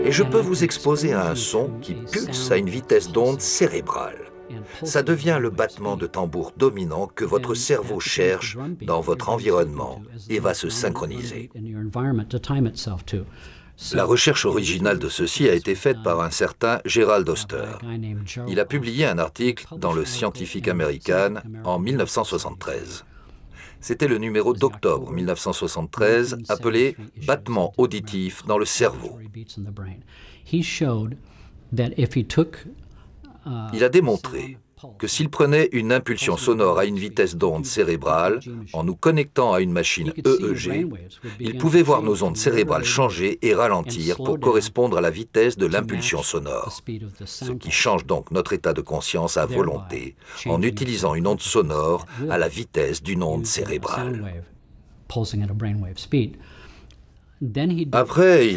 Et je peux vous exposer à un son qui pulse à une vitesse d'onde cérébrale. Ça devient le battement de tambour dominant que votre cerveau cherche dans votre environnement et va se synchroniser. La recherche originale de ceci a été faite par un certain Gerald Oster. Il a publié un article dans le Scientific American en 1973. C'était le numéro d'octobre 1973 appelé « Battement auditif dans le cerveau ». Il a démontré que s'il prenait une impulsion sonore à une vitesse d'onde cérébrale, en nous connectant à une machine EEG, il pouvait voir nos ondes cérébrales changer et ralentir pour correspondre à la vitesse de l'impulsion sonore, ce qui change donc notre état de conscience à volonté en utilisant une onde sonore à la vitesse d'une onde cérébrale. Après,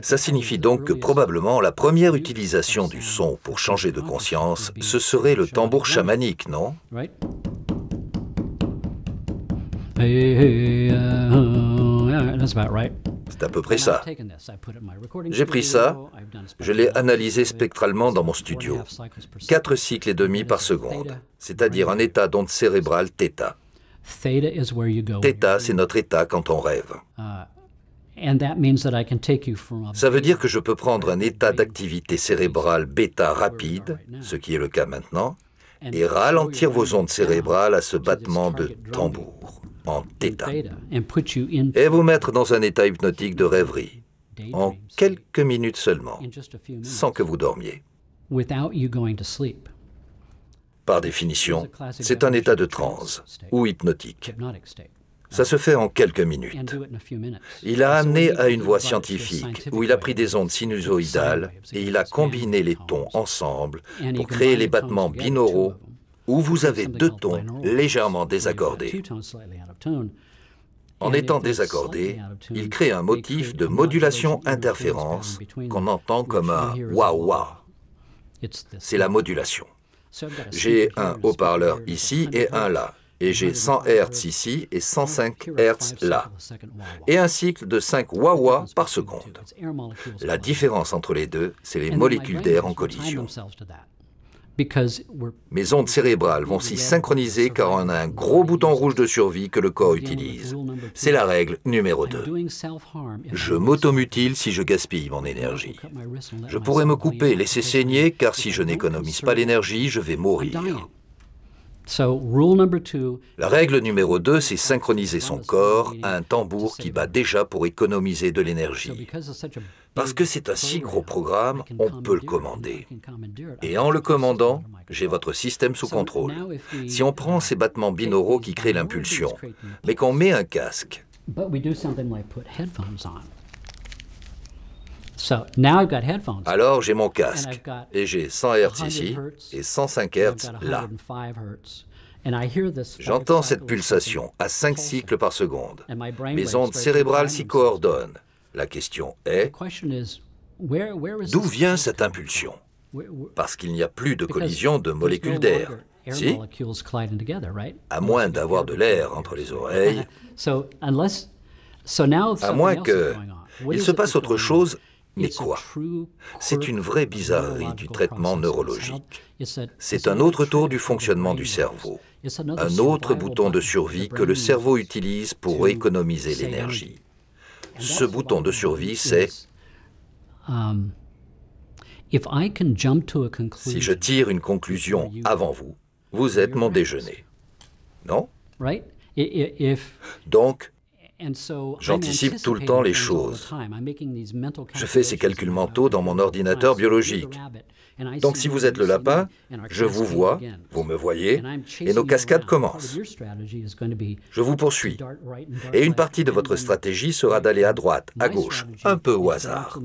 ça signifie donc que probablement la première utilisation du son pour changer de conscience, ce serait le tambour chamanique, non? C'est à peu près ça. J'ai pris ça, je l'ai analysé spectralement dans mon studio. 4 cycles et demi par seconde, c'est-à-dire un état d'onde cérébrale θ. Θ, c'est notre état quand on rêve. Ça veut dire que je peux prendre un état d'activité cérébrale bêta rapide, ce qui est le cas maintenant, et ralentir vos ondes cérébrales à ce battement de tambour, en θ, et vous mettre dans un état hypnotique de rêverie, en quelques minutes seulement, sans que vous dormiez. Par définition, c'est un état de transe ou hypnotique. Ça se fait en quelques minutes. Il a amené à une voie scientifique où il a pris des ondes sinusoïdales et il a combiné les tons ensemble pour créer les battements binauraux où vous avez 2 tons légèrement désaccordés. En étant désaccordés, il crée un motif de modulation-interférence qu'on entend comme un wah-wah. C'est la modulation. J'ai un haut-parleur ici et un là, et j'ai 100 Hz ici et 105 Hz là, et un cycle de 5 wah-wah par seconde. La différence entre les deux, c'est les molécules d'air en collision. Mes ondes cérébrales vont s'y synchroniser car on a un gros bouton rouge de survie que le corps utilise. C'est la règle numéro 2. Je m'automutile si je gaspille mon énergie. Je pourrais me couper, laisser saigner, car si je n'économise pas l'énergie, je vais mourir. La règle numéro 2, c'est synchroniser son corps à un tambour qui bat déjà pour économiser de l'énergie. Parce que c'est un si gros programme, on peut le commander. Et en le commandant, j'ai votre système sous contrôle. Si on prend ces battements binauraux qui créent l'impulsion, mais qu'on met un casque, alors j'ai mon casque, et j'ai 100 Hz ici et 105 Hz là. J'entends cette pulsation à 5 cycles par seconde. Mes ondes cérébrales s'y coordonnent. La question est, d'où vient cette impulsion? Parce qu'il n'y a plus de collision de molécules d'air, si? À moins d'avoir de l'air entre les oreilles, à moins qu'il se passe autre chose. Mais quoi? C'est une vraie bizarrerie du traitement neurologique. C'est un autre tour du fonctionnement du cerveau, un autre bouton de survie que le cerveau utilise pour économiser l'énergie. Ce bouton de survie, c'est si je tire une conclusion avant vous, vous êtes mon déjeuner. Non? Donc, j'anticipe tout le temps les choses. Je fais ces calculs mentaux dans mon ordinateur biologique. Donc si vous êtes le lapin, je vous vois, vous me voyez, et nos cascades commencent. Je vous poursuis. Et une partie de votre stratégie sera d'aller à droite, à gauche, un peu au hasard.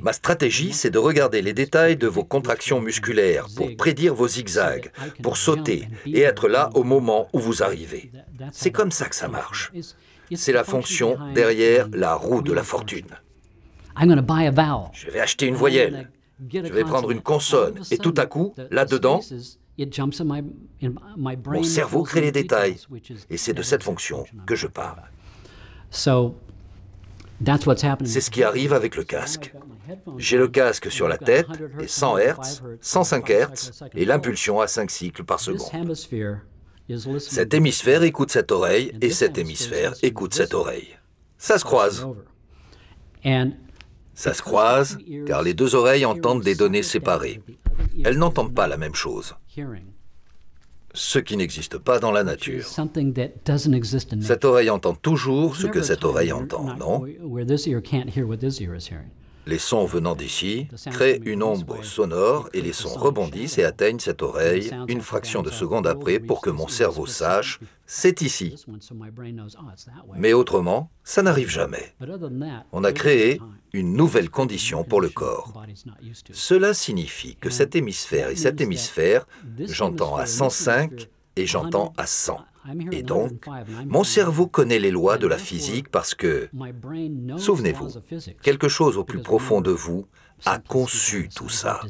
Ma stratégie, c'est de regarder les détails de vos contractions musculaires pour prédire vos zigzags, pour sauter et être là au moment où vous arrivez. C'est comme ça que ça marche. C'est la fonction derrière la roue de la fortune. Je vais acheter une voyelle. Je vais prendre une consonne. Et tout à coup, là-dedans, mon cerveau crée les détails. Et c'est de cette fonction que je parle. C'est ce qui arrive avec le casque. J'ai le casque sur la tête et 100 Hz, 105 Hz et l'impulsion à 5 cycles par seconde. Cet hémisphère écoute cette oreille et cet hémisphère écoute cette oreille. Ça se croise. Ça se croise car les deux oreilles entendent des données séparées. Elles n'entendent pas la même chose. Ce qui n'existe pas dans la nature. Cette oreille entend toujours ce que cette oreille entend, non? Les sons venant d'ici créent une ombre sonore et les sons rebondissent et atteignent cette oreille une fraction de seconde après pour que mon cerveau sache « c'est ici ». Mais autrement, ça n'arrive jamais. On a créé une nouvelle condition pour le corps. Cela signifie que cet hémisphère et cet hémisphère, j'entends à 105 et j'entends à 100. Et donc, mon cerveau connaît les lois de la physique parce que, souvenez-vous, quelque chose au plus profond de vous a conçu tout ça.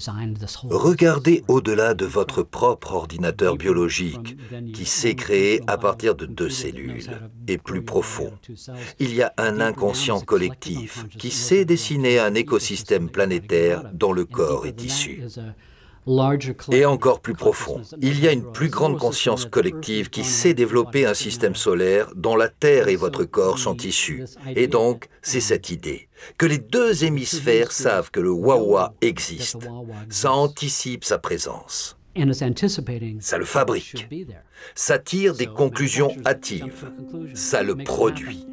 Regardez au-delà de votre propre ordinateur biologique qui s'est créé à partir de 2 cellules, et plus profond. Il y a un inconscient collectif qui sait dessiner un écosystème planétaire dont le corps est issu. Et encore plus profond, il y a une plus grande conscience collective qui sait développer un système solaire dont la Terre et votre corps sont issus. Et donc, c'est cette idée, que les 2 hémisphères savent que le Wawa existe. Ça anticipe sa présence. Ça le fabrique. Ça tire des conclusions hâtives. Ça le produit.